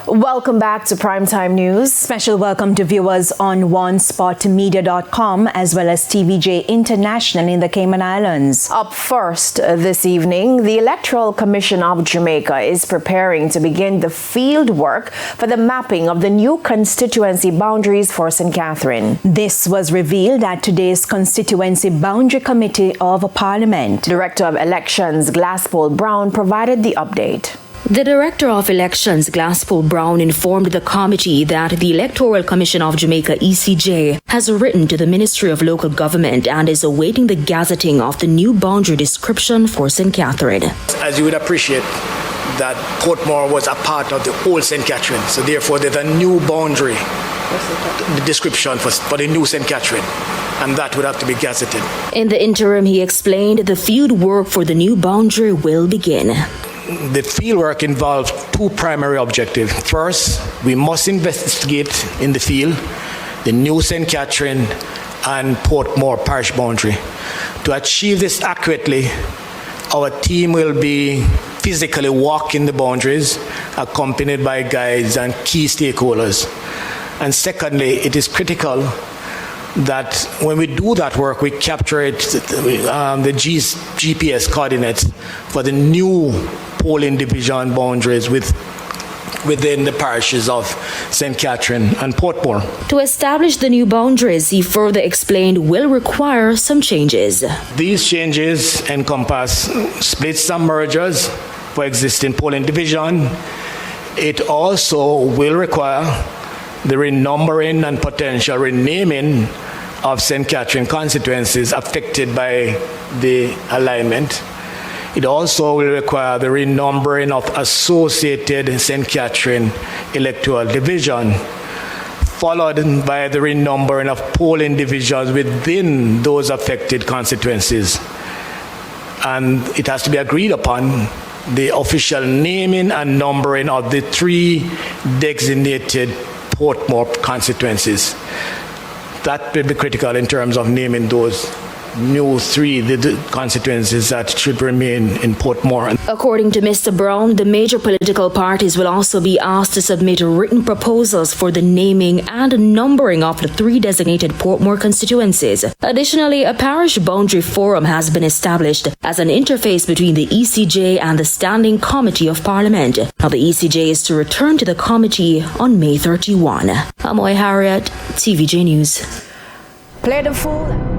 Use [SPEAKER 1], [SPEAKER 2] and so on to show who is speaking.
[SPEAKER 1] Welcome back to Primetime News.
[SPEAKER 2] Special welcome to viewers on onespotmedia.com as well as TVJ International in the Cayman Islands.
[SPEAKER 1] Up first this evening, the Electoral Commission of Jamaica is preparing to begin the field work for the mapping of the new constituency boundaries for St. Catherine.
[SPEAKER 2] This was revealed at today's Constituency Boundary Committee of Parliament.
[SPEAKER 1] Director of Elections Glasspool Brown provided the update.
[SPEAKER 3] The Director of Elections, Glasspool Brown, informed the committee that the Electoral Commission of Jamaica, ECJ, has written to the Ministry of Local Government and is awaiting the gazetting of the new boundary description for St. Catherine.
[SPEAKER 4] As you would appreciate, that Portmore was a part of the old St. Catherine, so therefore there's a new boundary, the description for the new St. Catherine, and that would have to be gazetted.
[SPEAKER 3] In the interim, he explained the field work for the new boundary will begin.
[SPEAKER 4] The fieldwork involves two primary objectives. First, we must investigate in the field the new St. Catherine and Portmore parish boundary. To achieve this accurately, our team will be physically walking the boundaries, accompanied by guides and key stakeholders. And secondly, it is critical that when we do that work, we capture the GPS coordinates for the new polling division boundaries within the parishes of St. Catherine and Portmore.
[SPEAKER 3] To establish the new boundaries, he further explained, will require some changes.
[SPEAKER 4] These changes encompass splits and mergers for existing polling division. It also will require the renumbering and potential renaming of St. Catherine constituencies affected by the alignment. It also will require the renumbering of associated St. Catherine electoral division, followed by the renumbering of polling divisions within those affected constituencies. And it has to be agreed upon the official naming and numbering of the three designated Portmore constituencies. That will be critical in terms of naming those new three the constituencies that should remain in Portmore.
[SPEAKER 3] According to Mr. Brown, the major political parties will also be asked to submit written proposals for the naming and numbering of the three designated Portmore constituencies. Additionally, a parish boundary forum has been established as an interface between the ECJ and the Standing Committee of Parliament. Now, the ECJ is to return to the committee on May 31. Amoy Harriet, TVJ News.
[SPEAKER 1] Play the fool.